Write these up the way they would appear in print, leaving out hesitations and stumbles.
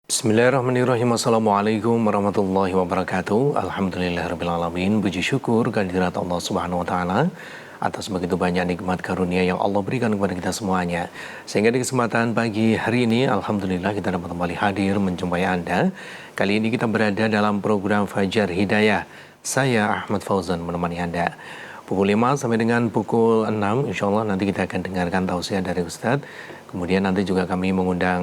Bismillahirrahmanirrahim. Assalamualaikum warahmatullahi wabarakatuh. Alhamdulillahirrahmanirrahim. Puji syukur kehadirat Allah Subhanahu wa Ta'ala atas begitu banyak nikmat karunia yang Allah berikan kepada kita semuanya. Sehingga di kesempatan pagi hari ini, Alhamdulillah kita dapat kembali hadir menjumpai Anda. Kali ini kita berada dalam program Fajar Hidayah. Saya Ahmad Fauzan menemani Anda. Pukul 5 sampai dengan pukul 6, insya Allah nanti kita akan dengarkan tausiah dari Ustadz. Kemudian nanti juga kami mengundang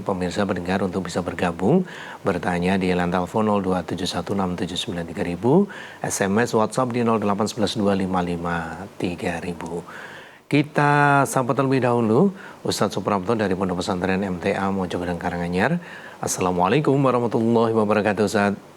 pemirsa pendengar untuk bisa bergabung, bertanya di line telepon 0216793.000, SMS WhatsApp di 0812553.000. Kita sapa terlebih dahulu Ustadz Suprapto dari Pondok Pesantren MTA Mojokerto Karanganyar. Assalamualaikum warahmatullahi wabarakatuh, Ustadz.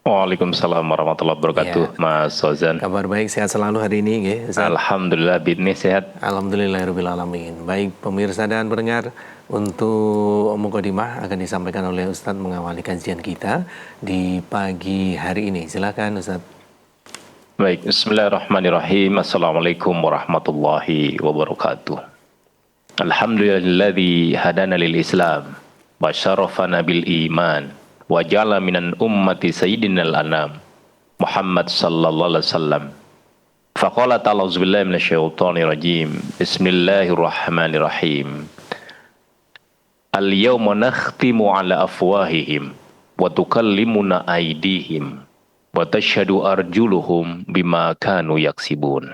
Waalaikumsalam warahmatullahi wabarakatuh, Ya, Mas Sozan. kabar baik, sehat selalu hari ini, Ustadz. Alhamdulillah, bidni sehat. Alhamdulillahirrahmanirrahim. Baik pemirsa dan pendengar, untuk mukadimah akan disampaikan oleh Ustadz mengawali kajian kita di pagi hari ini. Silakan Ustadz. Baik, bismillahirrahmanirrahim. Assalamualaikum warahmatullahi wabarakatuh. Alhamdulillahilladzi hadana lil Islam wa syarafana bil iman wa ja'ala minan ummati sayyidinal anam Muhammad sallallahu alaihi wasallam. Faqala ta'ala auzubillahi minasyaitonir rajim. Bismillahirrahmanirrahim. Al-yawma nakhtimu ala afwahihim wa tukallimuna aydihim wa tashhadu arjuluhum bima kanu yaksibun.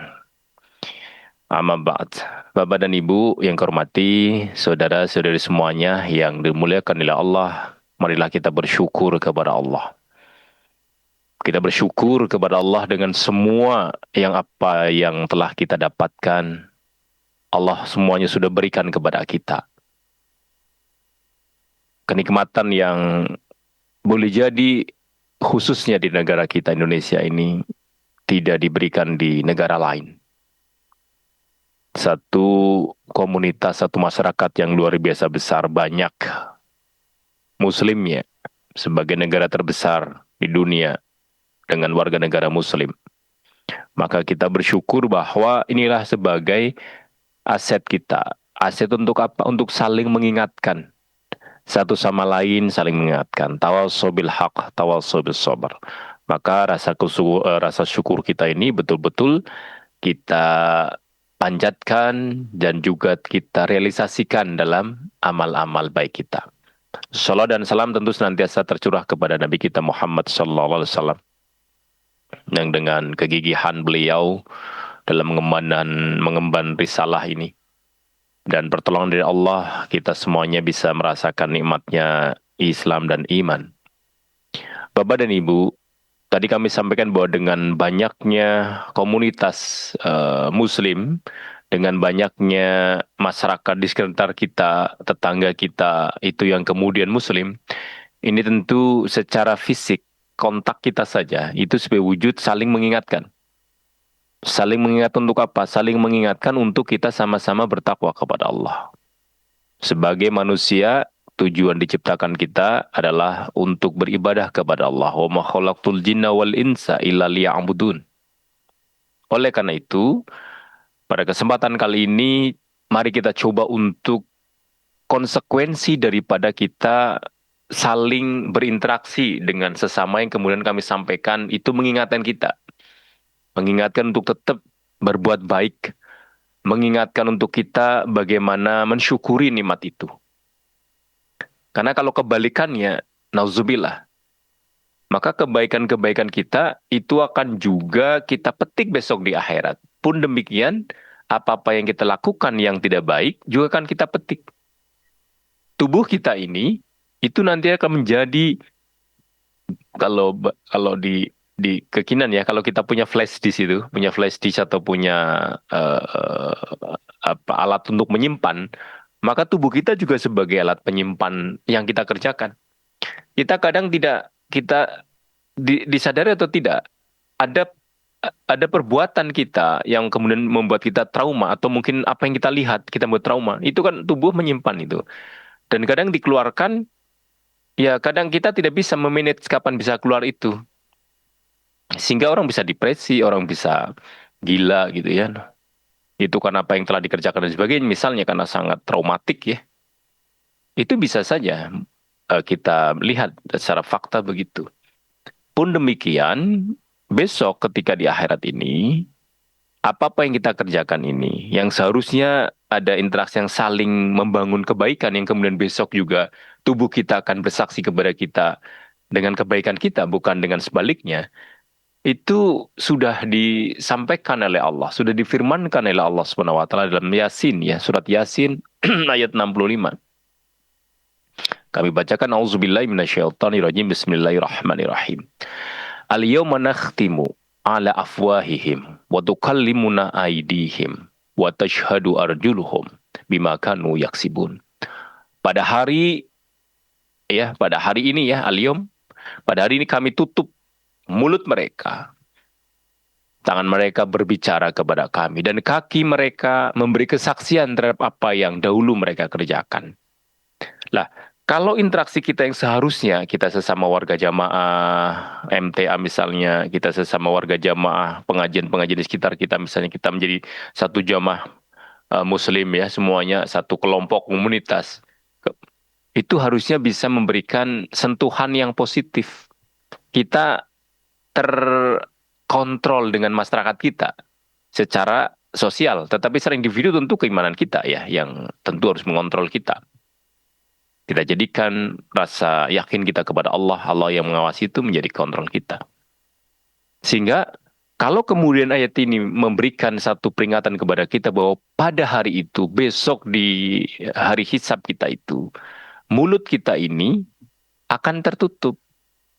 Amma ba'd. Bapak dan Ibu yang hormati, saudara-saudari semuanya yang dimuliakan oleh Allah, marilah kita bersyukur kepada Allah. Kita bersyukur kepada Allah dengan semua apa yang telah kita dapatkan. Allah semuanya sudah berikan kepada kita. Kenikmatan yang boleh jadi khususnya di negara kita Indonesia ini tidak diberikan di negara lain. Satu komunitas, satu masyarakat yang luar biasa besar, banyak muslimnya sebagai negara terbesar di dunia dengan warga negara muslim. Maka kita bersyukur bahwa inilah sebagai aset kita. Aset untuk apa? Untuk saling mengingatkan. Satu sama lain saling mengingatkan. Tawassaw bil haq, tawassaw bis sabr. Maka rasa syukur kita ini betul-betul kita panjatkan dan juga kita realisasikan dalam amal-amal baik kita. Salam dan salam tentu senantiasa tercurah kepada Nabi kita Muhammad sallallahu alaihi wasallam, yang dengan kegigihan beliau dalam mengemban risalah ini dan pertolongan dari Allah, kita semuanya bisa merasakan nikmatnya Islam dan iman. Bapak dan Ibu, tadi kami sampaikan bahwa dengan banyaknya komunitas Muslim, dengan banyaknya masyarakat di sekitar kita, tetangga kita, itu yang kemudian Muslim, ini tentu secara fisik, kontak kita saja, itu sebagai wujud saling mengingatkan. Saling mengingat untuk apa? Saling mengingatkan untuk kita sama-sama bertakwa kepada Allah. Sebagai manusia, tujuan diciptakan kita adalah untuk beribadah kepada Allah. Wa ma khalaqtul jinna wal insa illa liya'budun. Oleh karena itu, pada kesempatan kali ini, mari kita coba untuk konsekuensi daripada kita saling berinteraksi dengan sesama yang kemudian kami sampaikan, itu mengingatkan kita. Mengingatkan untuk tetap berbuat baik. Mengingatkan untuk kita bagaimana mensyukuri nikmat itu. Karena kalau kebalikannya, nauzubillah, maka kebaikan-kebaikan kita itu akan juga kita petik besok di akhirat. Pun demikian, apa-apa yang kita lakukan yang tidak baik juga akan kita petik. Tubuh kita ini itu nanti akan menjadi, kalau di kekinan ya, kalau kita punya flash disk itu, punya flash disk atau punya alat untuk menyimpan, maka tubuh kita juga sebagai alat penyimpan yang kita kerjakan. Kita kadang tidak, kita disadari atau tidak, ada perbuatan kita yang kemudian membuat kita trauma, atau mungkin apa yang kita lihat kita membuat trauma. Itu kan tubuh menyimpan itu. Dan kadang dikeluarkan, ya kadang kita tidak bisa memanage kapan bisa keluar itu. Sehingga orang bisa depresi, orang bisa gila gitu ya. Itu karena apa yang telah dikerjakan dan sebagainya, misalnya karena sangat traumatik ya. Itu bisa saja kita lihat secara fakta begitu. Pun demikian, besok ketika di akhirat ini, apa-apa yang kita kerjakan ini, yang seharusnya ada interaksi yang saling membangun kebaikan, yang kemudian besok juga tubuh kita akan bersaksi kepada kita dengan kebaikan kita, bukan dengan sebaliknya, itu sudah disampaikan oleh Allah, sudah difirmankan oleh Allah Subhanahu wa taala dalam Yasin ya, surat Yasin ayat 65. Kami bacakan auzubillahi minasyaitonirrajim bismillahirrahmanirrahim. Al-yawma nakhtimu ala afwahihim wa tukallimuna aydihim wa tashhadu arjuluhum bima kanu yaksibun. Pada hari ini ya, al-yawm, pada hari ini kami tutup mulut mereka. Tangan mereka berbicara kepada kami dan kaki mereka memberi kesaksian terhadap apa yang dahulu mereka kerjakan. Lah, kalau interaksi kita yang seharusnya kita sesama warga jamaah, MTA misalnya, kita sesama warga jamaah, pengajian-pengajian di sekitar kita, misalnya kita menjadi satu jamaah muslim ya, semuanya satu kelompok komunitas. Itu harusnya bisa memberikan sentuhan yang positif. Kita terkontrol dengan masyarakat kita secara sosial, tetapi secara individu tentu keimanan kita ya, yang tentu harus mengontrol kita. Kita jadikan rasa yakin kita kepada Allah, Allah yang mengawasi itu menjadi kontrol kita. Sehingga kalau kemudian ayat ini memberikan satu peringatan kepada kita bahwa pada hari itu, besok di hari hisab kita itu, mulut kita ini akan tertutup,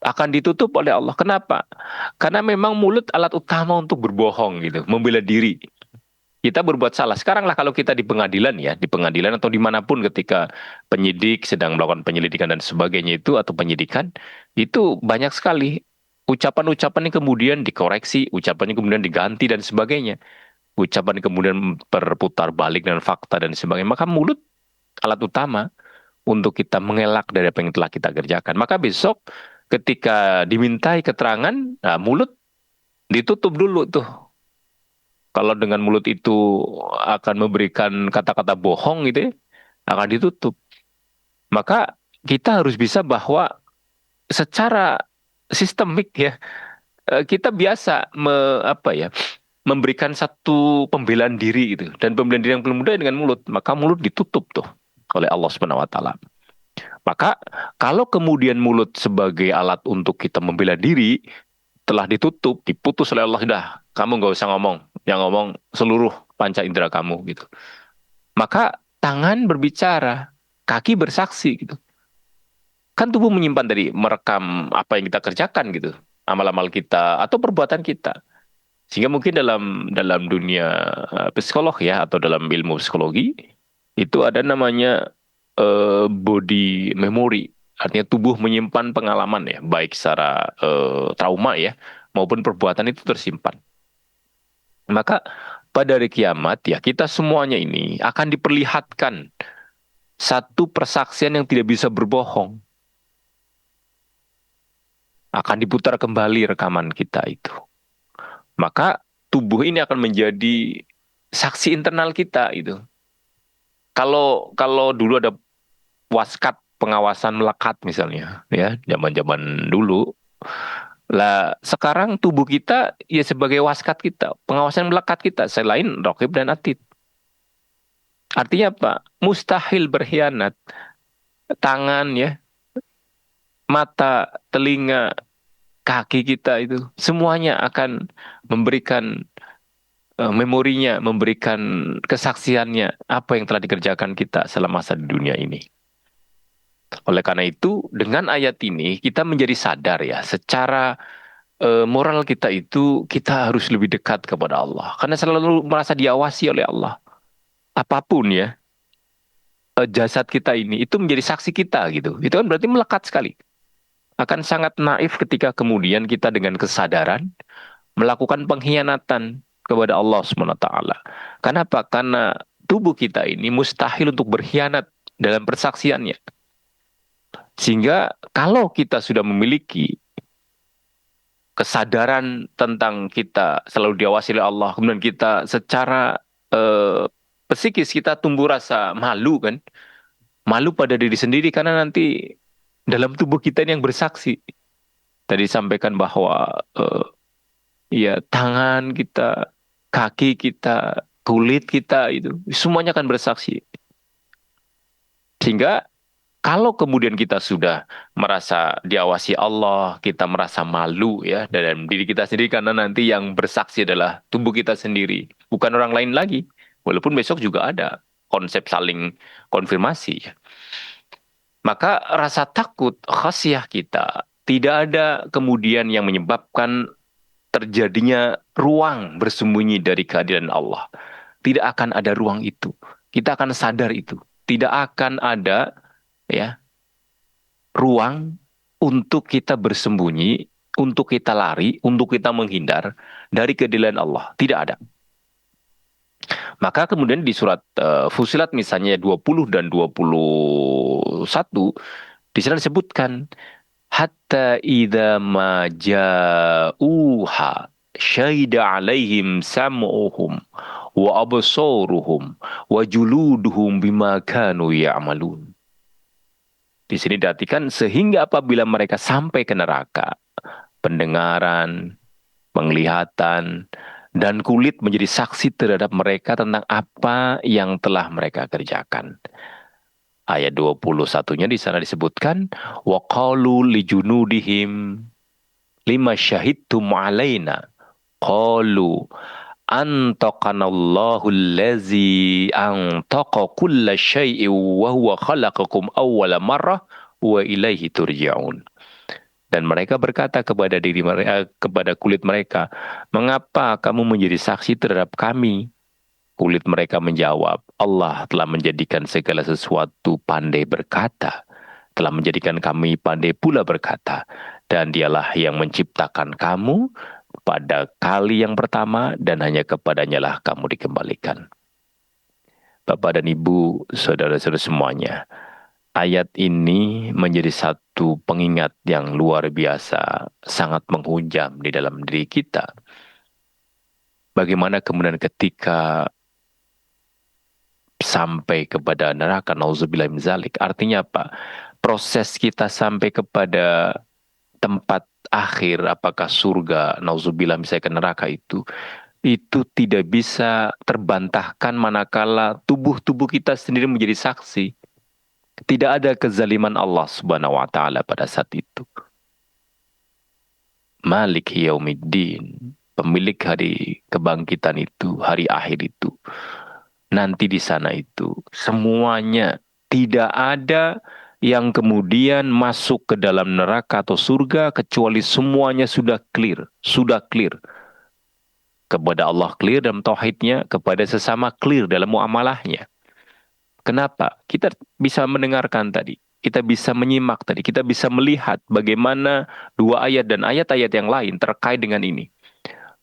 akan ditutup oleh Allah. Kenapa? Karena memang mulut alat utama untuk berbohong gitu, membela diri. Kita berbuat salah. Sekarang lah kalau kita di pengadilan ya, di pengadilan atau dimanapun ketika penyidik sedang melakukan penyelidikan dan sebagainya itu, atau penyidikan, itu banyak sekali ucapan-ucapan yang kemudian dikoreksi, ucapannya kemudian diganti dan sebagainya. Ucapan yang kemudian berputar balik dengan fakta dan sebagainya. Maka mulut alat utama untuk kita mengelak dari apa yang telah kita kerjakan. Maka besok ketika dimintai keterangan, nah, mulut ditutup dulu tuh. Kalau dengan mulut itu akan memberikan kata-kata bohong gitu ya, akan ditutup. Maka kita harus bisa bahwa secara sistemik ya, kita biasa memberikan satu pembelaan diri gitu. Dan pembelaan diri yang paling mudah dengan mulut. Maka mulut ditutup tuh oleh Allah Subhanahu wa taala. Maka kalau kemudian mulut sebagai alat untuk kita membela diri telah ditutup, diputus oleh Allah, sudah, kamu nggak usah ngomong, yang ngomong seluruh panca indera kamu gitu. Maka tangan berbicara, kaki bersaksi gitu. Kan tubuh menyimpan dari merekam apa yang kita kerjakan gitu, amal-amal kita atau perbuatan kita. Sehingga mungkin dalam dunia psikolog ya, atau dalam ilmu psikologi itu ada namanya body memory. Artinya tubuh menyimpan pengalaman ya, baik secara trauma ya, maupun perbuatan itu tersimpan. Maka pada hari kiamat ya, kita semuanya ini akan diperlihatkan satu persaksian yang tidak bisa berbohong. Akan diputar kembali rekaman kita itu. Maka tubuh ini akan menjadi saksi internal kita itu. Kalau dulu ada waskat pengawasan melekat misalnya ya, zaman-zaman dulu, lah sekarang tubuh kita ya sebagai waskat kita, pengawasan melekat kita selain Raqib dan Atid. Artinya apa? Mustahil berkhianat. Tangan ya, mata, telinga, kaki kita itu semuanya akan memberikan memorinya, memberikan kesaksiannya apa yang telah dikerjakan kita selama masa di dunia ini. Oleh karena itu, dengan ayat ini kita menjadi sadar ya, secara moral kita itu kita harus lebih dekat kepada Allah. Karena selalu merasa diawasi oleh Allah. Apapun ya, jasad kita ini itu menjadi saksi kita gitu. Itu kan berarti melekat sekali. Akan sangat naif ketika kemudian kita dengan kesadaran melakukan pengkhianatan kepada Allah SWT. Kenapa? Karena tubuh kita ini mustahil untuk berkhianat dalam persaksiannya. Sehingga kalau kita sudah memiliki kesadaran tentang kita selalu diawasi oleh Allah, kemudian kita secara psikis kita tumbuh rasa malu kan, malu pada diri sendiri karena nanti dalam tubuh kita ini yang bersaksi. Tadi sampaikan bahwa ya tangan kita, kaki kita, kulit kita itu semuanya akan bersaksi. Sehingga kalau kemudian kita sudah merasa diawasi Allah, kita merasa malu ya dalam diri kita sendiri karena nanti yang bersaksi adalah tubuh kita sendiri, bukan orang lain lagi. Walaupun besok juga ada konsep saling konfirmasi. Maka rasa takut, khasyah kita tidak ada kemudian yang menyebabkan terjadinya ruang bersembunyi dari kehadiran Allah. Tidak akan ada ruang itu. Kita akan sadar itu. Tidak akan ada ya ruang untuk kita bersembunyi, untuk kita lari, untuk kita menghindar dari keadilan Allah. Tidak ada. Maka kemudian di surat Fusilat misalnya 20 dan 21 di sana disebutkan hatta idza ma ja'uha syahida alaihim sam'uhum wa absaruhum wa juluduhum bima kanu ya'malun. Di sini diartikan sehingga apabila mereka sampai ke neraka, pendengaran, penglihatan, dan kulit menjadi saksi terhadap mereka tentang apa yang telah mereka kerjakan. Ayat 21-nya di sana disebutkan wa qalu li junudihim lima syahidtum alaina qalu antaqanallahu allazi antaqa kulla syai'in wa huwa khalaqakum awwala marrah wa ilaihi turja'un. Dan mereka berkata kepada diri mereka, kepada kulit mereka, mengapa kamu menjadi saksi terhadap kami? Kulit mereka menjawab, Allah telah menjadikan segala sesuatu pandai berkata, telah menjadikan kami pandai pula berkata, dan dialah yang menciptakan kamu pada kali yang pertama dan hanya kepadanya lah kamu dikembalikan. Bapak dan Ibu, saudara-saudara semuanya, ayat ini menjadi satu pengingat yang luar biasa, sangat menghujam di dalam diri kita. Bagaimana kemudian ketika sampai kepada neraka, nauzubillah min zalik, artinya apa? Proses kita sampai kepada tempat akhir, apakah surga, nauzubillah misalnya ke neraka itu tidak bisa terbantahkan manakala tubuh-tubuh kita sendiri menjadi saksi. Tidak ada kezaliman Allah Subhanahu wa taala pada saat itu. Malik Yaumiddin, pemilik hari kebangkitan itu, hari akhir itu. Nanti di sana itu semuanya tidak ada yang kemudian masuk ke dalam neraka atau surga kecuali semuanya sudah clear, kepada Allah clear dalam tauhidnya, kepada sesama clear dalam muamalahnya. Kenapa? Kita bisa mendengarkan tadi, kita bisa menyimak tadi, kita bisa melihat bagaimana dua ayat dan ayat-ayat yang lain terkait dengan ini.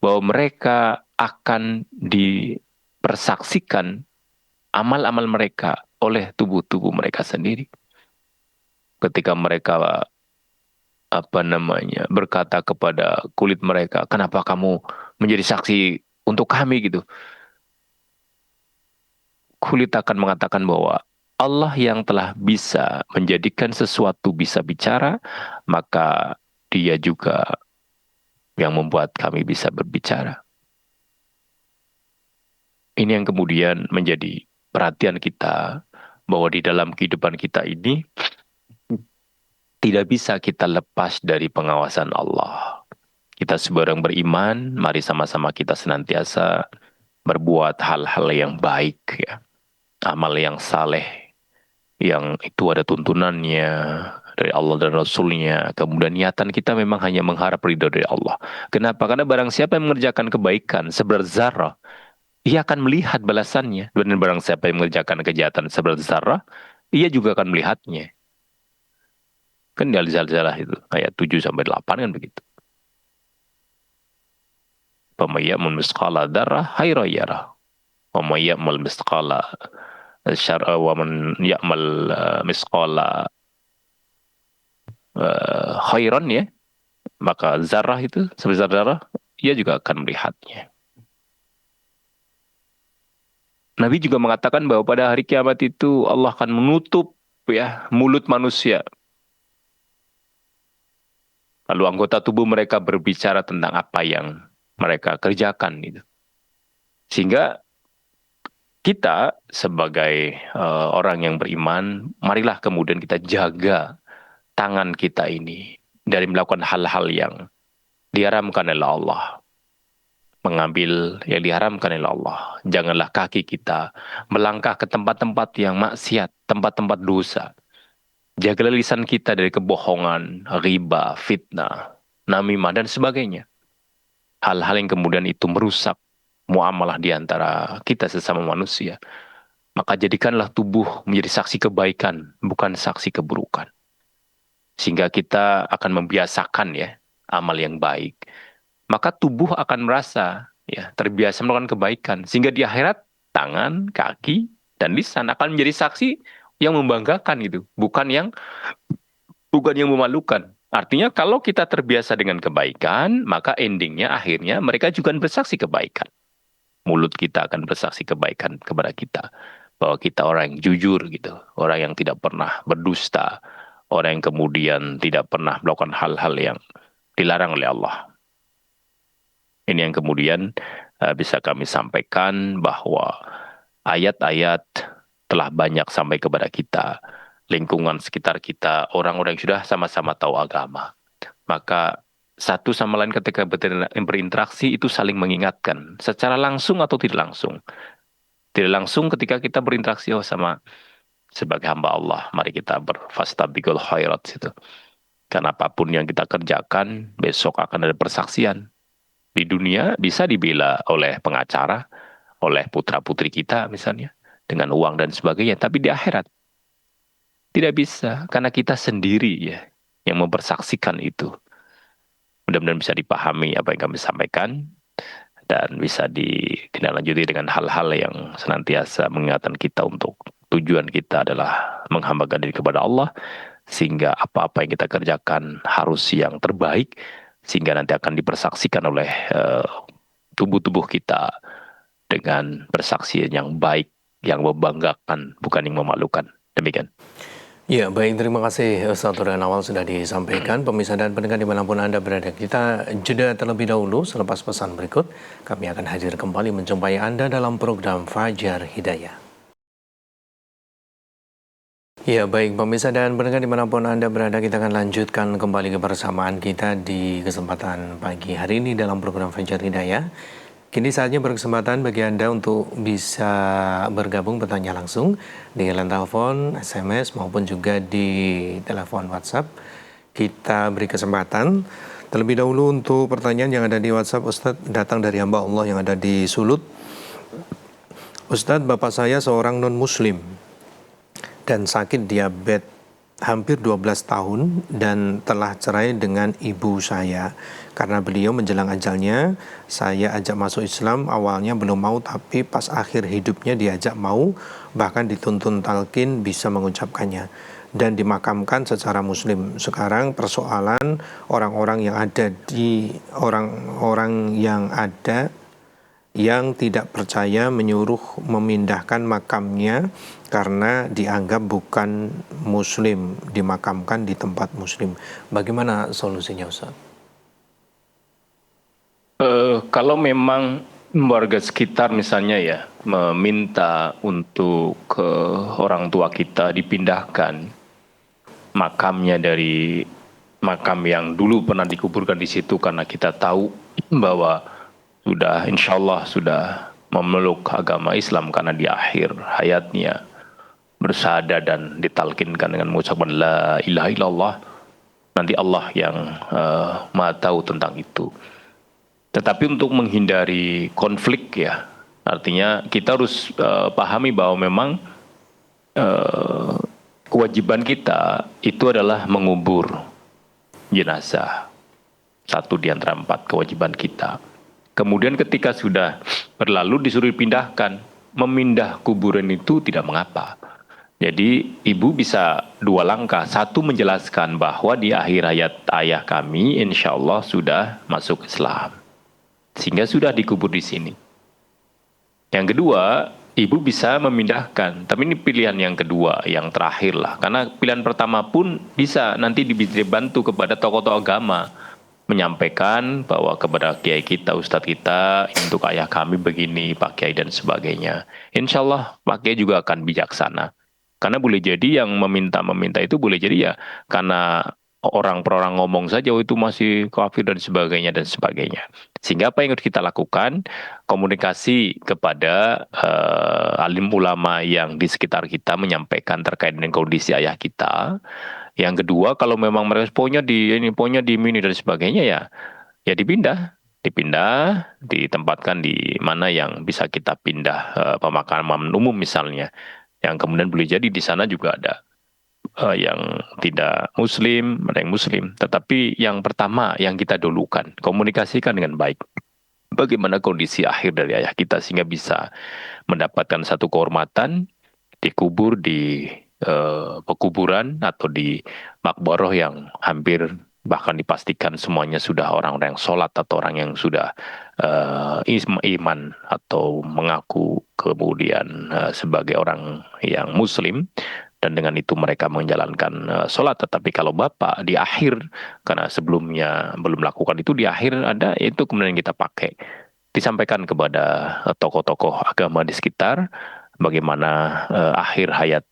Bahwa mereka akan dipersaksikan amal-amal mereka oleh tubuh-tubuh mereka sendiri. Ketika mereka berkata kepada kulit mereka, kenapa kamu menjadi saksi untuk kami gitu? Kulit akan mengatakan bahwa Allah yang telah bisa menjadikan sesuatu bisa bicara, maka Dia juga yang membuat kami bisa berbicara. Ini yang kemudian menjadi perhatian kita, bahwa di dalam kehidupan kita ini tidak bisa kita lepas dari pengawasan Allah. Kita sebarang beriman, mari sama-sama kita senantiasa berbuat hal-hal yang baik, ya. Amal yang saleh, yang itu ada tuntunannya dari Allah dan Rasulnya. Kemudian niatan kita memang hanya mengharap ridho dari Allah. Kenapa? Karena barang siapa yang mengerjakan kebaikan seberat zarah, ia akan melihat balasannya. Dan barang siapa yang mengerjakan kejahatan seberat zarah, ia juga akan melihatnya. Kan di Al-Zalzalah itu, ayat 7-8 kan begitu. Famayyamun misqala dzarrah khairan yarah. Wa may ya'mal misqala syar'a wa man ya'mal misqala khairan, ya, maka zarah itu sebesar zarah ia juga akan melihatnya. Nabi juga mengatakan bahwa pada hari kiamat itu Allah akan menutup ya mulut manusia Lalu anggota tubuh mereka berbicara tentang apa yang mereka kerjakan gitu. Sehingga kita sebagai orang yang beriman, marilah kemudian kita jaga tangan kita ini dari melakukan hal-hal yang diharamkan oleh Allah. Mengambil yang diharamkan oleh Allah. Janganlah kaki kita melangkah ke tempat-tempat yang maksiat, tempat-tempat dosa. Jagalah lisan kita dari kebohongan, riba, fitnah, namimah, dan sebagainya. Hal-hal yang kemudian itu merusak muamalah di antara kita sesama manusia. Maka jadikanlah tubuh menjadi saksi kebaikan, bukan saksi keburukan. Sehingga kita akan membiasakan ya amal yang baik. Maka tubuh akan merasa ya terbiasa melakukan kebaikan. Sehingga di akhirat tangan, kaki, dan lisan akan menjadi saksi yang membanggakan gitu, bukan yang memalukan. Artinya kalau kita terbiasa dengan kebaikan, maka endingnya akhirnya mereka juga bersaksi kebaikan. Mulut kita akan bersaksi kebaikan kepada kita. Bahwa kita orang yang jujur gitu. Orang yang tidak pernah berdusta. Orang yang kemudian tidak pernah melakukan hal-hal yang dilarang oleh Allah. Ini yang kemudian bisa kami sampaikan bahwa ayat-ayat telah banyak sampai kepada kita. Lingkungan sekitar kita, orang-orang yang sudah sama-sama tahu agama. Maka satu sama lain ketika berinteraksi itu saling mengingatkan. Secara langsung atau tidak langsung. Tidak langsung ketika kita berinteraksi sama sebagai hamba Allah. Mari kita berfastabiqul khairat itu. Karena apapun yang kita kerjakan, besok akan ada persaksian. Di dunia bisa dibela oleh pengacara, oleh putra-putri kita misalnya. Dengan uang dan sebagainya. Tapi di akhirat tidak bisa, karena kita sendiri ya yang mempersaksikan itu. Mudah-mudahan bisa dipahami apa yang kami sampaikan dan bisa ditindaklanjuti dengan hal-hal yang senantiasa mengingatkan kita untuk tujuan kita adalah menghambakan diri kepada Allah, sehingga apa-apa yang kita kerjakan harus yang terbaik, sehingga nanti akan dipersaksikan oleh tubuh-tubuh kita dengan persaksian yang baik, yang membanggakan, bukan yang memalukan. Demikian. Ya, baik. Terima kasih Ustaz Turan awal sudah disampaikan. Pemirsa dan pendengar dimanapun Anda berada, kita jeda terlebih dahulu. Selepas pesan berikut, kami akan hadir kembali menjumpai Anda dalam program Fajar Hidayah. Ya, baik. Pemirsa dan pendengar dimanapun Anda berada, kita akan lanjutkan kembali kebersamaan kita di kesempatan pagi hari ini dalam program Fajar Hidayah. Kini saatnya berkesempatan bagi Anda untuk bisa bergabung bertanya langsung di line telepon, SMS maupun juga di telepon WhatsApp. Kita beri kesempatan terlebih dahulu untuk pertanyaan yang ada di WhatsApp Ustadz datang dari hamba Allah yang ada di Sulut. Ustadz, bapak saya seorang non-muslim dan sakit diabetes hampir 12 tahun dan telah cerai dengan ibu saya. Karena beliau menjelang ajalnya, saya ajak masuk Islam, awalnya belum mau, tapi pas akhir hidupnya diajak mau, bahkan dituntun talqin bisa mengucapkannya dan dimakamkan secara muslim. Sekarang persoalan orang-orang yang tidak percaya menyuruh memindahkan makamnya karena dianggap bukan muslim, dimakamkan di tempat muslim. Bagaimana solusinya, Ustaz? Kalau memang warga sekitar misalnya ya meminta untuk orang tua kita dipindahkan makamnya dari makam yang dulu pernah dikuburkan di situ, karena kita tahu bahwa sudah insya Allah sudah memeluk agama Islam karena di akhir hayatnya bersyahadat dan ditalkinkan dengan mengucapkan la ilaha illallah, nanti Allah yang maha tahu tentang itu. Tetapi untuk menghindari konflik ya, artinya kita harus pahami bahwa memang kewajiban kita itu adalah mengubur jenazah. Satu di antara 4 kewajiban kita. Kemudian ketika sudah berlalu disuruh dipindahkan, memindah kuburan itu tidak mengapa. Jadi ibu bisa 2 langkah. Satu, menjelaskan bahwa di akhir hayat ayah kami insya Allah sudah masuk Islam, sehingga sudah dikubur di sini. Yang kedua, ibu bisa memindahkan. Tapi ini pilihan yang kedua, yang terakhir lah. Karena pilihan pertama pun bisa nanti dibantu kepada tokoh-tokoh agama. menyampaikan bahwa kepada kiai kita, ustadz kita, untuk ayah kami begini, Pak Kiai dan sebagainya. Insya Allah Pak Kiai juga akan bijaksana. Karena boleh jadi yang meminta-meminta itu boleh jadi ya karena orang per orang ngomong saja, oh itu masih kafir dan sebagainya dan sebagainya. Sehingga apa yang harus kita lakukan? Komunikasi kepada alim ulama yang di sekitar kita menyampaikan terkait dengan kondisi ayah kita. Yang kedua, kalau memang mereka poinnya di mini dan sebagainya ya dipindah, ditempatkan di mana yang bisa kita pindah pemakaman umum misalnya. Yang kemudian boleh jadi di sana juga ada yang tidak muslim, ada yang muslim. Tetapi yang pertama yang kita dulukan, komunikasikan dengan baik. Bagaimana kondisi akhir dari ayah kita sehingga bisa mendapatkan satu kehormatan dikubur di pekuburan atau di makboroh yang hampir bahkan dipastikan semuanya sudah orang-orang yang sholat atau orang yang sudah iman atau mengaku kemudian sebagai orang yang muslim dan dengan itu mereka menjalankan sholat. Tetapi kalau bapak di akhir karena sebelumnya belum melakukan itu di akhir ada itu kemudian kita pakai disampaikan kepada tokoh-tokoh agama di sekitar bagaimana akhir hayat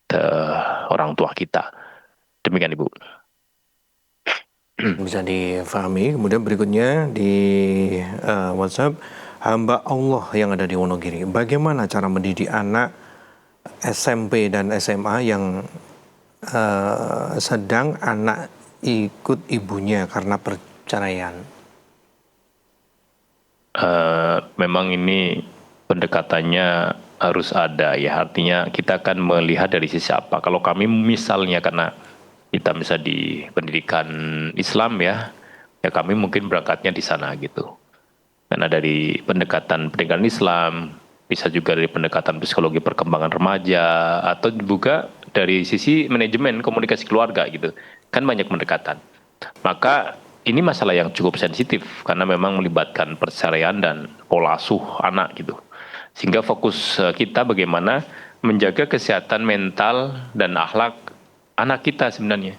orang tua kita. Demikian Ibu. Bisa difahami. Kemudian berikutnya di WhatsApp, hamba Allah yang ada di Wonogiri, bagaimana cara mendidik anak SMP dan SMA yang sedang anak ikut ibunya karena perceraian? Memang ini pendekatannya harus ada ya, artinya kita akan melihat dari sisi apa. Kalau kami misalnya karena kita bisa di pendidikan Islam ya kami mungkin berangkatnya di sana gitu. Karena dari pendekatan pendidikan Islam, bisa juga dari pendekatan psikologi perkembangan remaja, atau juga dari sisi manajemen komunikasi keluarga gitu. Kan banyak pendekatan. Maka ini masalah yang cukup sensitif karena memang melibatkan perceraian dan pola asuh anak gitu. Sehingga fokus kita bagaimana menjaga kesehatan mental dan akhlak anak kita sebenarnya.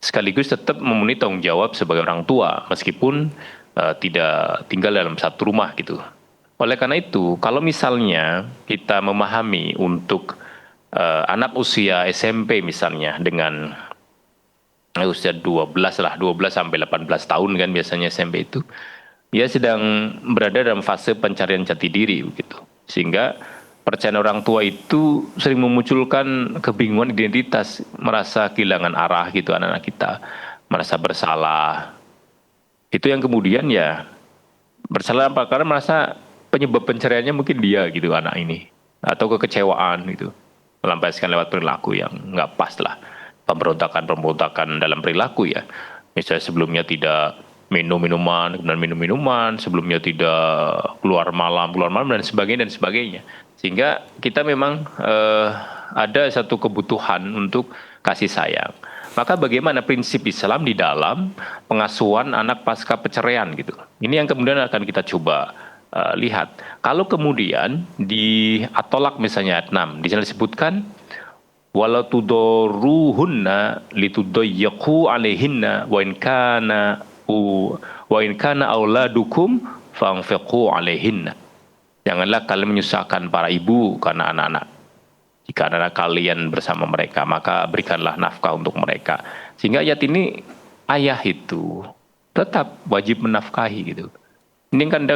Sekaligus tetap memenuhi tanggung jawab sebagai orang tua meskipun tidak tinggal dalam satu rumah gitu. Oleh karena itu, kalau misalnya kita memahami untuk anak usia SMP misalnya dengan usia 12 sampai 18 tahun kan biasanya SMP itu, dia sedang berada dalam fase pencarian jati diri begitu. Sehingga percayaan orang tua itu sering memunculkan kebingungan identitas, merasa kehilangan arah gitu anak-anak kita, merasa bersalah. Itu yang kemudian ya bersalah apa? Karena merasa penyebab pencariannya mungkin dia gitu anak ini, atau kekecewaan gitu, melampiaskan lewat perilaku yang nggak pas lah, pemberontakan dalam perilaku ya. Misalnya sebelumnya tidak minum minuman, kemudian minum minuman, sebelumnya tidak keluar malam dan sebagainya. Sehingga kita memang ada satu kebutuhan untuk kasih sayang. Maka bagaimana prinsip Islam di dalam pengasuhan anak pasca perceraian gitu. Ini yang kemudian akan kita coba lihat. Kalau kemudian di At-Tolak misalnya ayat 6, di sana disebutkan wala tudaruhunna litudayyiqu alaihinna wa in kana auladukum fanfiqu alaihinna. Janganlah kalian menyusahkan para ibu karena anak-anak. Jika anak kalian bersama mereka, maka berikanlah nafkah untuk mereka. Sehingga ayat ini ayah itu tetap wajib menafkahi gitu. Ini kan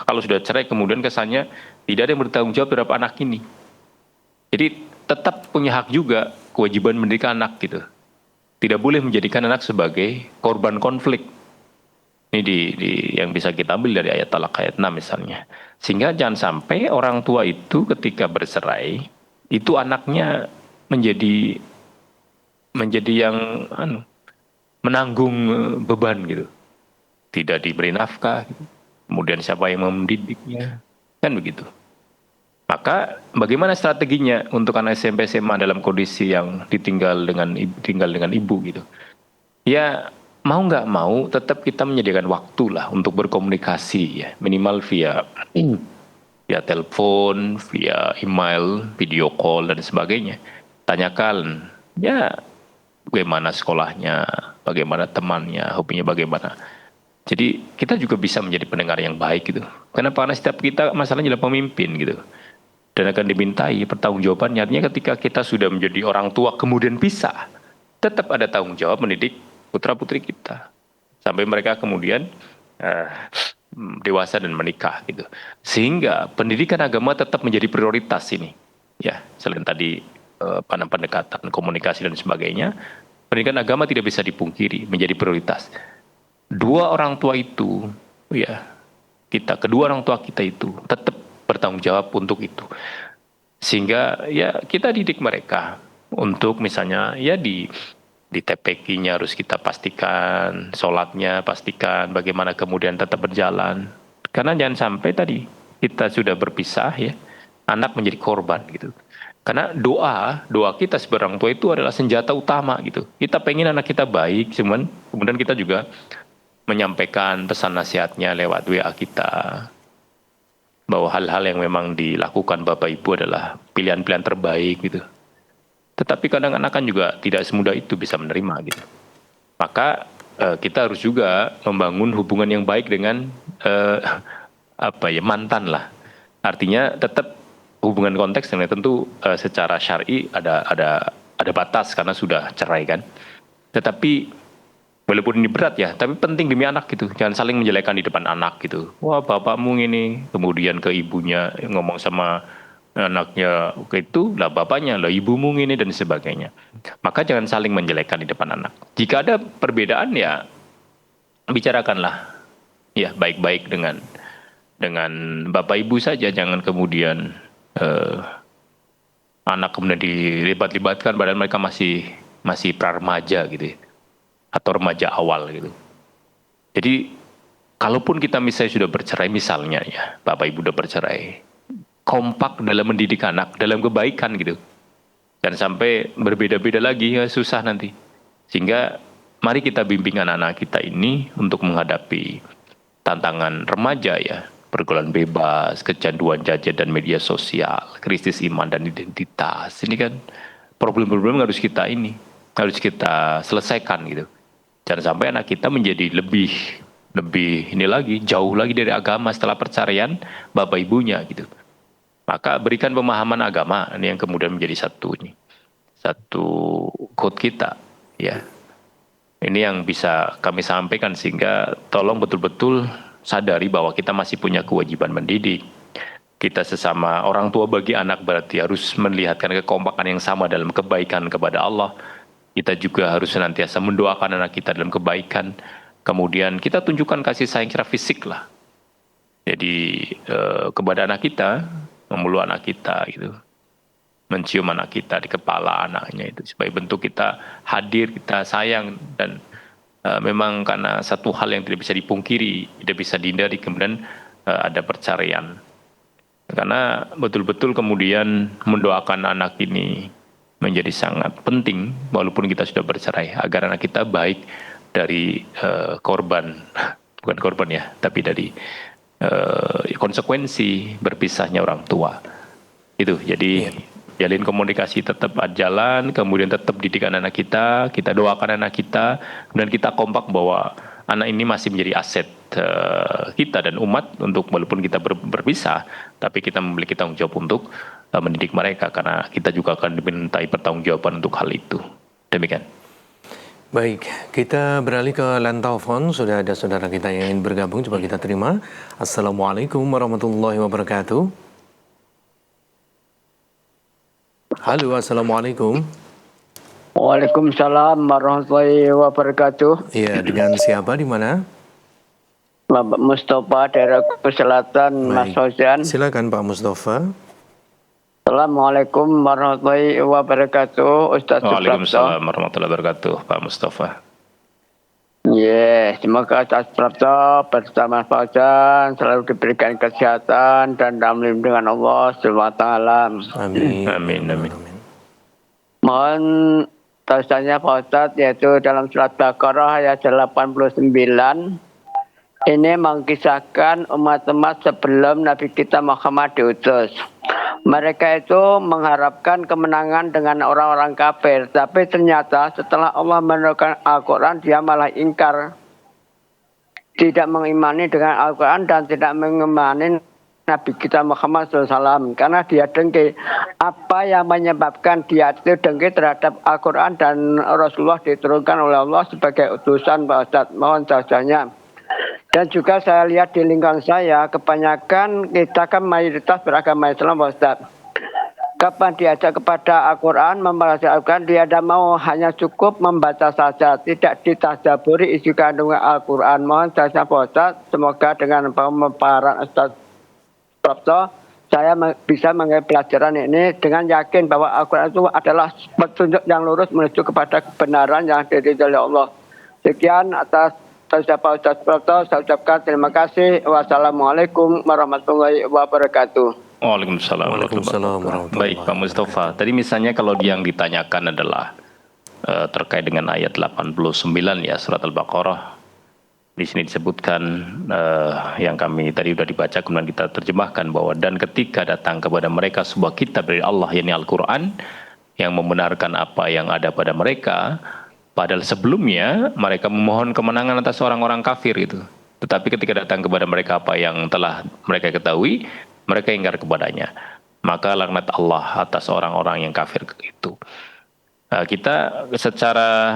kalau sudah cerai kemudian kesannya tidak ada yang bertanggung jawab terhadap anak ini. Jadi tetap punya hak juga kewajiban mendidik anak gitu. Tidak boleh menjadikan anak sebagai korban konflik. Ini di yang bisa kita ambil dari ayat Talak ayat 6 misalnya. Sehingga jangan sampai orang tua itu ketika bercerai itu anaknya menjadi yang menanggung beban gitu. Tidak diberi nafkah gitu. Kemudian siapa yang mendidiknya? Kan begitu. Maka bagaimana strateginya untuk anak SMP SMA dalam kondisi yang tinggal dengan ibu gitu? Ya mau nggak mau tetap kita menyediakan waktu lah untuk berkomunikasi ya, minimal via telepon, via email, video call dan sebagainya. Tanyakan ya bagaimana sekolahnya, bagaimana temannya, hobinya bagaimana. Jadi kita juga bisa menjadi pendengar yang baik gitu. Kenapa? Karena setiap kita masalahnya adalah pemimpin gitu. Dan akan dimintai pertanggungjawabannya. Artinya ketika kita sudah menjadi orang tua kemudian pisah, tetap ada tanggung jawab mendidik putra-putri kita. Sampai mereka kemudian eh, dewasa dan menikah gitu. Sehingga pendidikan agama tetap menjadi prioritas ini. Ya, selain tadi pendekatan, komunikasi dan sebagainya, pendidikan agama tidak bisa dipungkiri menjadi prioritas. Dua orang tua itu, ya, kedua orang tua kita itu tetap bertanggung jawab untuk itu. Sehingga ya kita didik mereka untuk misalnya ya di TPQ-nya harus kita pastikan, sholatnya pastikan, bagaimana kemudian tetap berjalan. Karena jangan sampai tadi kita sudah berpisah ya, anak menjadi korban gitu. Karena doa kita sebagai orang tua itu adalah senjata utama gitu. Kita pengen anak kita baik, cuman kemudian kita juga menyampaikan pesan nasihatnya lewat WA kita. Bahwa hal-hal yang memang dilakukan Bapak Ibu adalah pilihan-pilihan terbaik gitu. Tetapi kadang anak kan juga tidak semudah itu bisa menerima gitu. Maka kita harus juga membangun hubungan yang baik dengan mantan lah. Artinya tetap hubungan konteks yang tentu secara syar'i ada batas karena sudah cerai kan. Tetapi walaupun ini berat ya, tapi penting demi anak gitu. Jangan saling menjelekan di depan anak gitu. Wah bapakmu ini, kemudian ke ibunya ngomong sama anaknya ke itu, lah bapaknya, lah ibumu ini dan sebagainya. Maka jangan saling menjelekan di depan anak. Jika ada perbedaan ya bicarakanlah ya baik-baik dengan bapak ibu saja. Jangan kemudian anak kemudian dilibat-libatkan padahal mereka masih pra-remaja gitu ya, atau remaja awal gitu. Jadi kalaupun kita misalnya sudah bercerai misalnya ya, bapak ibu sudah bercerai, kompak dalam mendidik anak, dalam kebaikan gitu. Dan sampai berbeda-beda lagi ya susah nanti. Sehingga mari kita bimbing anak-anak kita ini untuk menghadapi tantangan remaja ya, pergaulan bebas, kecanduan gadget dan media sosial, krisis iman dan identitas. Ini kan problem-problem harus kita harus kita selesaikan gitu. Jangan sampai anak kita menjadi lebih ini lagi, jauh lagi dari agama setelah perceraian bapak ibunya gitu. Maka berikan pemahaman agama, ini yang kemudian menjadi satu quote kita ya. Ini yang bisa kami sampaikan sehingga tolong betul-betul sadari bahwa kita masih punya kewajiban mendidik. Kita sesama orang tua bagi anak berarti harus melihatkan kekompakan yang sama dalam kebaikan kepada Allah. Kita juga harus senantiasa mendoakan anak kita dalam kebaikan. Kemudian kita tunjukkan kasih sayang secara fisik lah. Jadi kepada anak kita, memeluk anak kita gitu. Mencium anak kita di kepala anaknya itu sebagai bentuk kita hadir, kita sayang dan memang karena satu hal yang tidak bisa dipungkiri, tidak bisa dihindari kemudian ada perceraian. Karena betul-betul kemudian mendoakan anak ini menjadi sangat penting walaupun kita sudah bercerai agar anak kita baik dari korban, bukan korban ya, tapi dari konsekuensi berpisahnya orang tua. Itu jadi jalin komunikasi tetap jalan, kemudian tetap didik anak kita doakan anak kita, kemudian kita kompak bahwa anak ini masih menjadi aset kita dan umat untuk walaupun kita berpisah, tapi kita memiliki tanggung jawab untuk mendidik mereka karena kita juga akan dimintai pertanggungjawaban untuk hal itu. Demikian. Baik, kita beralih ke line telepon. Sudah ada saudara kita yang ingin bergabung, coba kita terima. Assalamualaikum warahmatullahi wabarakatuh. Halo, assalamualaikum. Waalaikumsalam warahmatullahi wabarakatuh. Iya, dengan siapa di mana? Bapak Mustafa, daerah Selatan, Mas Fauzan. Silakan Pak Mustafa. Assalamualaikum warahmatullahi wabarakatuh, Ustaz Suprapto. Waalaikumsalam warahmatullahi wabarakatuh, Pak Mustafa. Semoga Ustaz Suprapto bersama Mas Fauzan selalu diberikan kesehatan dan dalam lindungan Allah SWT. Amin. Amin. Mohon tausiahnya Pak Ustaz, yaitu dalam surat Baqarah ayat 89. Ini mengisahkan umat-umat sebelum Nabi kita Muhammad diutus. Mereka itu mengharapkan kemenangan dengan orang-orang kafir. Tapi ternyata setelah Allah menurunkan Al-Quran, dia malah ingkar. tidak mengimani dengan Al-Quran dan tidak mengimani Nabi kita Muhammad SAW, karena dia dengki. Apa yang menyebabkan dia itu dengki terhadap Al-Quran dan Rasulullah diturunkan oleh Allah sebagai utusan, Pak Ustadz? Mohon jasanya. Dan juga saya lihat di lingkungan saya, kebanyakan kita kan mayoritas beragama Islam, Pak Ustadz. Kapan diajak kepada Al-Quran, mempelajari Al-Quran, dia tidak mau, hanya cukup membaca saja, tidak ditadaburi isi kandungan Al-Quran. Mohon jasa Pak Ustadz, semoga dengan pemaparan Ustadz Prapto, saya bisa mengambil pelajaran ini dengan yakin bahwa Al-Quran itu adalah petunjuk yang lurus menuju kepada kebenaran yang diridhoi oleh Allah. Sekian atas Pak Ustadz Prapto, saya ucapkan terima kasih. Wassalamualaikum warahmatullahi wabarakatuh. Waalaikumsalam. Waalaikumsalam. Baik, Pak Mustafa. Tadi misalnya kalau yang ditanyakan adalah terkait dengan ayat 89 ya surat Al-Baqarah. Di sini disebutkan yang kami tadi sudah dibaca kemudian kita terjemahkan bahwa dan ketika datang kepada mereka sebuah kitab dari Allah yakni Al-Qur'an yang membenarkan apa yang ada pada mereka, padahal sebelumnya mereka memohon kemenangan atas orang-orang kafir itu. Tetapi ketika datang kepada mereka apa yang telah mereka ketahui, mereka ingkar kepadanya. Maka laknat Allah atas orang-orang yang kafir itu. Kita secara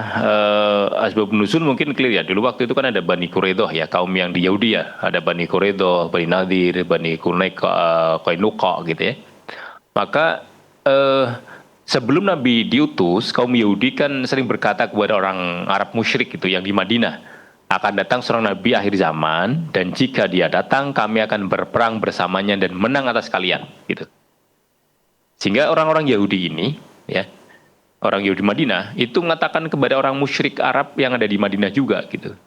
asbab nuzul mungkin clear ya. Dulu waktu itu kan ada Bani Quraidah ya, kaum yang di Yahudi ya. Ada Bani Quraidah, Bani Nadir, Bani Qainuqa gitu ya. Maka sebelum Nabi diutus, kaum Yahudi kan sering berkata kepada orang Arab musyrik itu yang di Madinah, akan datang seorang Nabi akhir zaman, dan jika dia datang, kami akan berperang bersamanya dan menang atas kalian. Gitu. Sehingga orang-orang Yahudi ini, ya, orang Yahudi Madinah, itu mengatakan kepada orang musyrik Arab yang ada di Madinah juga, gitu,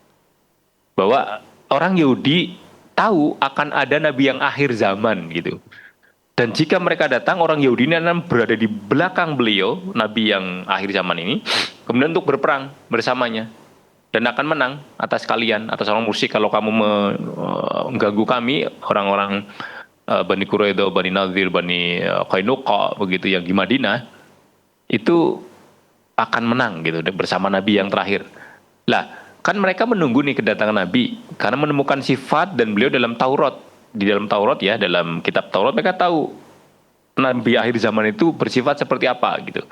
bahwa orang Yahudi tahu akan ada Nabi yang akhir zaman, gitu. Dan jika mereka datang, orang Yahudi ini akan berada di belakang beliau, Nabi yang akhir zaman ini, kemudian untuk berperang bersamanya. Dan akan menang atas kalian, atas orang musyrik kalau kamu mengganggu kami, orang-orang Bani Quraidah, Bani Nadir, Bani Qainuqa, begitu yang di Madinah, itu akan menang gitu bersama Nabi yang terakhir. Lah, kan mereka menunggu nih kedatangan Nabi karena menemukan sifat dan beliau dalam Taurat. Di dalam Taurat ya, dalam kitab Taurat mereka tahu Nabi akhir zaman itu bersifat seperti apa gitu.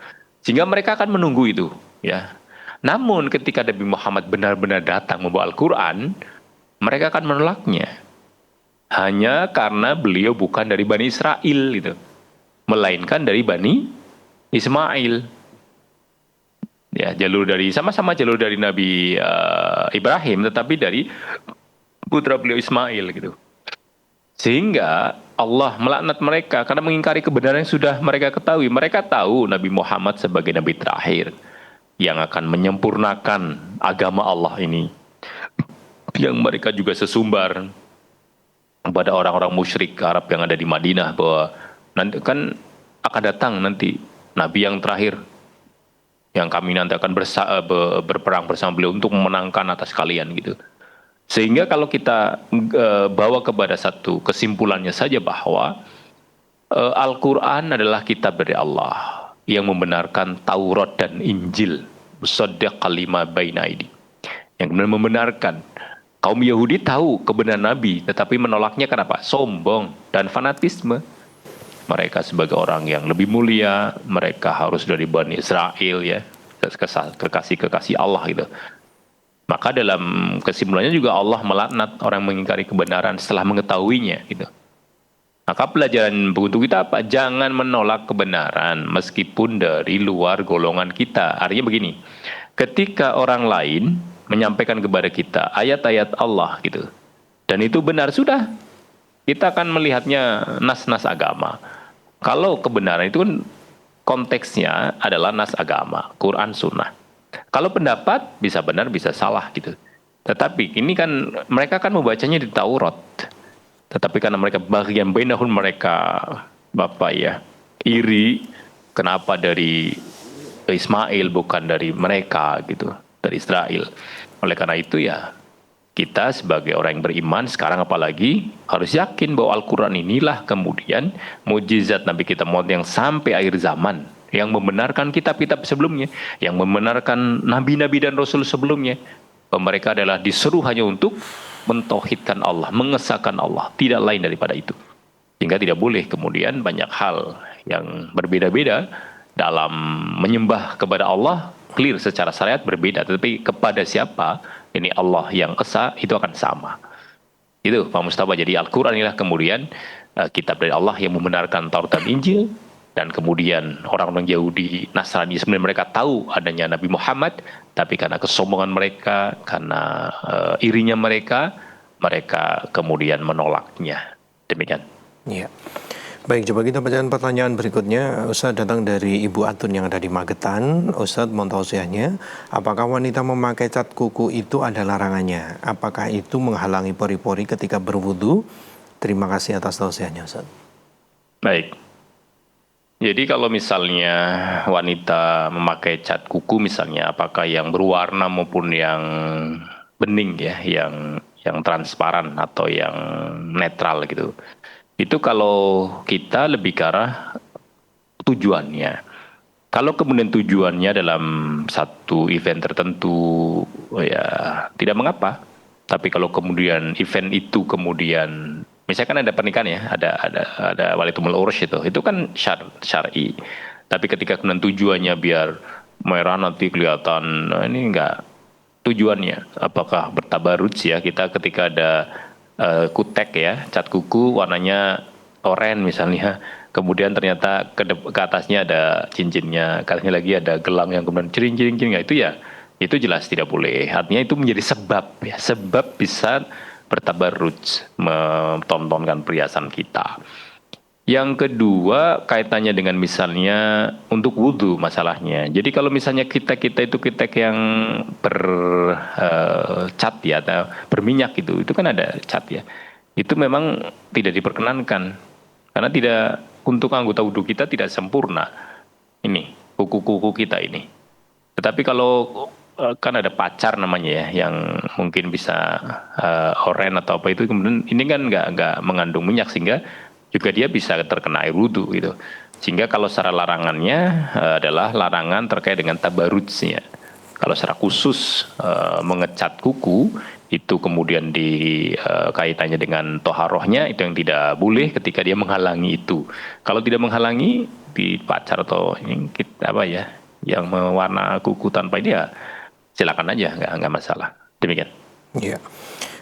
Sehingga mereka akan menunggu itu, ya. Namun ketika Nabi Muhammad benar-benar datang membawa Al-Quran, mereka akan menolaknya. Hanya karena beliau bukan dari Bani Israel gitu, melainkan dari Bani Ismail. Ya, jalur dari sama-sama jalur dari Nabi Ibrahim, tetapi dari putra beliau Ismail gitu. Sehingga Allah melaknat mereka karena mengingkari kebenaran yang sudah mereka ketahui. Mereka tahu Nabi Muhammad sebagai Nabi terakhir yang akan menyempurnakan agama Allah ini, yang mereka juga sesumbar kepada orang-orang musyrik Arab yang ada di Madinah bahwa nanti kan akan datang nanti Nabi yang terakhir yang kami nanti akan berperang bersama beliau untuk memenangkan atas kalian gitu. Sehingga kalau kita bawa kepada satu kesimpulannya saja bahwa Al-Quran adalah kitab dari Allah yang membenarkan Taurat dan Injil, musaddiqal lima baina aidi, yang kemudian membenarkan. Kaum Yahudi tahu kebenaran Nabi, tetapi menolaknya kenapa? Sombong dan fanatisme. Mereka sebagai orang yang lebih mulia, mereka harus dari Bani Israel ya, kekasih Allah gitu. Maka dalam kesimpulannya juga Allah melaknat orang mengingkari kebenaran setelah mengetahuinya gitu. Maka pelajaran untuk kita apa? Jangan menolak kebenaran meskipun dari luar golongan kita. Artinya begini, ketika orang lain menyampaikan kepada kita ayat-ayat Allah gitu, dan itu benar, sudah, kita akan melihatnya nas-nas agama. Kalau kebenaran itu kan konteksnya adalah nas agama, Quran, Sunnah. Kalau pendapat bisa benar bisa salah gitu. Tetapi ini kan mereka kan membacanya di Taurat. Tetapi karena mereka bagian bainahum, mereka bapak ya iri, kenapa dari Ismail bukan dari mereka gitu, dari Israel. Oleh karena itu ya kita sebagai orang yang beriman sekarang apalagi harus yakin bahwa Al-Quran inilah kemudian mukjizat Nabi kita Muhammad yang sampai akhir zaman, yang membenarkan kitab-kitab sebelumnya, yang membenarkan nabi-nabi dan rasul sebelumnya. Mereka adalah disuruh hanya untuk mentauhidkan Allah, mengesahkan Allah, tidak lain daripada itu. Sehingga tidak boleh kemudian banyak hal yang berbeda-beda dalam menyembah kepada Allah, clear secara syariat berbeda, tetapi kepada siapa ini Allah yang esa itu akan sama. Itu Pak Mustafa. Jadi Al-Quran inilah kemudian kitab dari Allah yang membenarkan Taurat dan Injil, dan kemudian orang-orang Yahudi, Nasrani sebenarnya mereka tahu adanya Nabi Muhammad, tapi karena kesombongan mereka, karena irinya mereka kemudian menolaknya. Demikian. Ya. Baik, coba kita bacakan pertanyaan berikutnya. Ustaz datang dari Ibu Atun yang ada di Magetan. Ustaz mohon tausiahnya, apakah wanita memakai cat kuku itu ada larangannya? Apakah itu menghalangi pori-pori ketika berwudu? Terima kasih atas tausiahnya, Ustaz. Baik. Jadi kalau misalnya wanita memakai cat kuku misalnya, apakah yang berwarna maupun yang bening ya, yang transparan atau yang netral gitu. Itu kalau kita lebih ke arah tujuannya. Kalau kemudian tujuannya dalam satu event tertentu, ya tidak mengapa. Tapi kalau kemudian event itu kemudian, misalkan ada pernikahan ya, ada walitumul urus itu kan syar'i. Tapi ketika kemudian tujuannya biar merah nanti kelihatan, nah ini enggak tujuannya. Apakah bertabaruj ya, kita ketika ada kutek ya, cat kuku warnanya oranye misalnya, kemudian ternyata ke atasnya ada cincinnya, ke atasnya lagi ada gelang yang kemudian jering-jering, itu jelas tidak boleh. Artinya itu menjadi sebab ya, sebab bisa bertabaruj, mentontonkan perhiasan kita. Yang kedua kaitannya dengan misalnya untuk wudhu masalahnya. Jadi kalau misalnya kita itu yang bercat ya atau berminyak itu kan ada cat ya. Itu memang tidak diperkenankan karena tidak, untuk anggota wudhu kita tidak sempurna. Ini kuku-kuku kita ini. Tetapi kalau kan ada pacar namanya ya, yang mungkin bisa oren atau apa itu, kemudian ini kan nggak mengandung minyak sehingga juga dia bisa terkena air wudhu gitu. Sehingga kalau secara larangannya adalah larangan terkait dengan tabarujnya. Kalau secara khusus mengecat kuku itu kemudian di kaitannya dengan toharohnya, itu yang tidak boleh ketika dia menghalangi itu. Kalau tidak menghalangi di pacar atau yang mewarna kuku tanpa dia, silakan aja, nggak masalah. Demikian. Ya.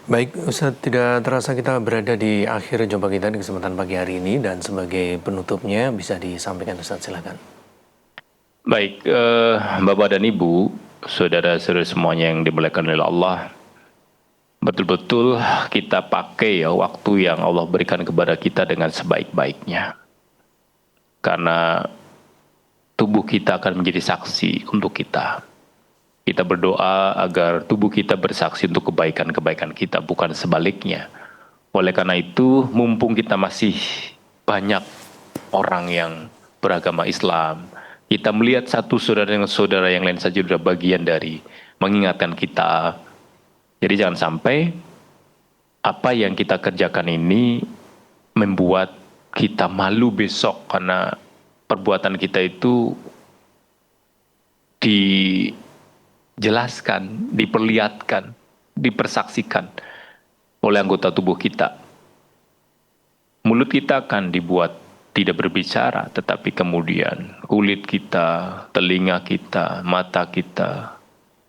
Baik, Ustaz, tidak terasa kita berada di akhir jumpa kita di kesempatan pagi hari ini, dan sebagai penutupnya bisa disampaikan, Ustaz, silakan. Baik, Bapak dan Ibu, saudara-saudara semuanya yang dimuliakan oleh Allah, betul-betul kita pakai ya waktu yang Allah berikan kepada kita dengan sebaik-baiknya. Karena tubuh kita akan menjadi saksi untuk kita. Kita berdoa agar tubuh kita bersaksi untuk kebaikan-kebaikan kita, bukan sebaliknya. Oleh karena itu, mumpung kita masih banyak orang yang beragama Islam, kita melihat satu saudara yang lain saja sudah bagian dari mengingatkan kita. Jadi jangan sampai apa yang kita kerjakan ini membuat kita malu besok, karena perbuatan kita itu dijelaskan, diperlihatkan, dipersaksikan oleh anggota tubuh kita. Mulut kita akan dibuat tidak berbicara, tetapi kemudian kulit kita, telinga kita, mata kita,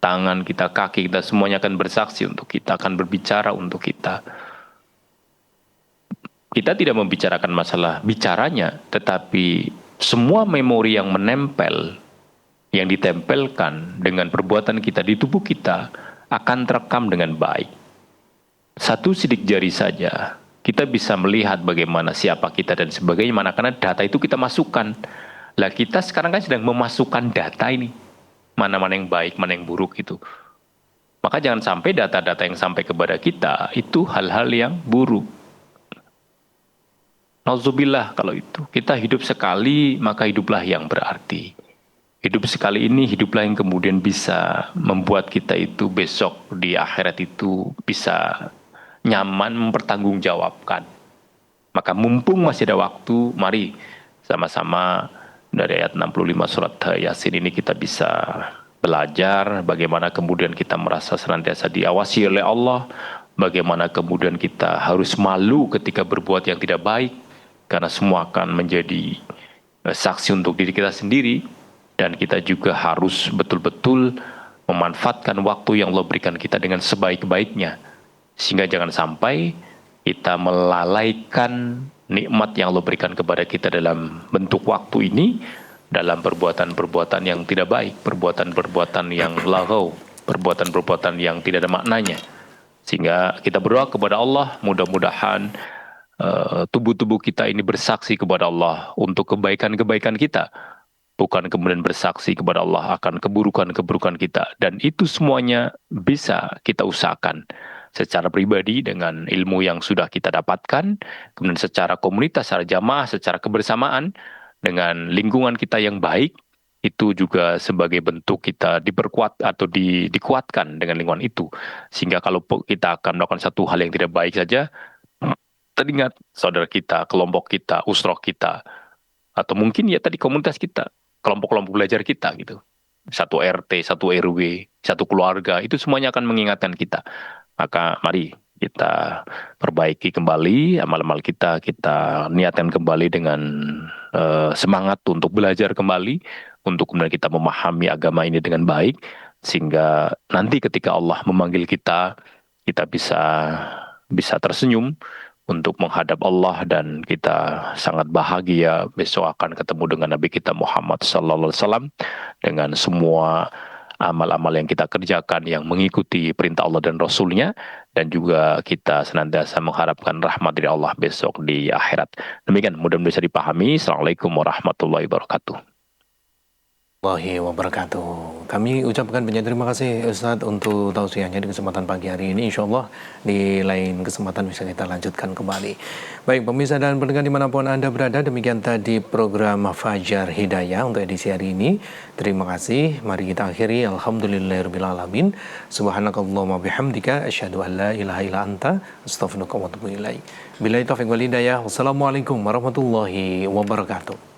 tangan kita, kaki kita, semuanya akan bersaksi untuk kita, akan berbicara untuk kita. Kita tidak membicarakan masalah bicaranya, tetapi semua memori yang menempel, yang ditempelkan dengan perbuatan kita di tubuh kita akan terekam dengan baik. Satu sidik jari saja, kita bisa melihat bagaimana siapa kita dan sebagainya, mana karena data itu kita masukkan. Lah kita sekarang kan sedang memasukkan data ini, mana-mana yang baik, mana yang buruk itu. Maka jangan sampai data-data yang sampai kepada kita itu hal-hal yang buruk. Nauzubillah kalau itu. Kita hidup sekali, maka hiduplah yang berarti. Hidup sekali ini, hiduplah yang kemudian bisa membuat kita itu besok di akhirat itu bisa nyaman mempertanggungjawabkan. Maka mumpung masih ada waktu, mari sama-sama dari ayat 65 surat Yasin ini kita bisa belajar bagaimana kemudian kita merasa senantiasa diawasi oleh Allah, bagaimana kemudian kita harus malu ketika berbuat yang tidak baik, karena semua akan menjadi saksi untuk diri kita sendiri, dan kita juga harus betul-betul memanfaatkan waktu yang Allah berikan kita dengan sebaik-baiknya, sehingga jangan sampai kita melalaikan nikmat yang Allah berikan kepada kita dalam bentuk waktu ini dalam perbuatan-perbuatan yang tidak baik, perbuatan-perbuatan yang laghau, perbuatan-perbuatan yang tidak ada maknanya. Sehingga kita berdoa kepada Allah, mudah-mudahan tubuh-tubuh kita ini bersaksi kepada Allah untuk kebaikan-kebaikan kita, bukan kemudian bersaksi kepada Allah akan keburukan-keburukan kita. Dan itu semuanya bisa kita usahakan secara pribadi dengan ilmu yang sudah kita dapatkan, kemudian secara komunitas, secara jamaah, secara kebersamaan, dengan lingkungan kita yang baik, itu juga sebagai bentuk kita diperkuat atau dikuatkan dengan lingkungan itu. Sehingga kalau kita akan melakukan satu hal yang tidak baik saja, teringat saudara kita, kelompok kita, usroh kita, atau mungkin ya tadi komunitas kita, kelompok-kelompok belajar kita gitu. Satu RT, satu RW, satu keluarga, itu semuanya akan mengingatkan kita. Maka mari kita perbaiki kembali amal-amal kita niatkan kembali dengan semangat untuk belajar kembali, untuk kemudian kita memahami agama ini dengan baik, sehingga nanti ketika Allah memanggil kita, kita bisa tersenyum untuk menghadap Allah, dan kita sangat bahagia besok akan ketemu dengan Nabi kita Muhammad sallallahu alaihi wasallam dengan semua amal-amal yang kita kerjakan yang mengikuti perintah Allah dan Rasul-Nya, dan juga kita senantiasa mengharapkan rahmat dari Allah besok di akhirat. Demikian, mudah-mudahan bisa dipahami. Assalamualaikum warahmatullahi wabarakatuh. Warahmatullahi wabarakatuh. Kami ucapkan banyak terima kasih Ustadz untuk tausiahnya di kesempatan pagi hari ini. Insya Allah di lain kesempatan bisa kita lanjutkan kembali. Baik pemirsa dan pendengar dimanapun Anda berada, demikian tadi program Fajar Hidayah untuk edisi hari ini. Terima kasih. Mari kita akhiri. Alhamdulillahirrabbilalamin. Subhanakallahumma bihamdika. Asyhadu an la ilaha illa anta. Astaghfiruka wa atubu ilaik. Billahi taufiq wal hidayah. Wassalamualaikum warahmatullahi wabarakatuh.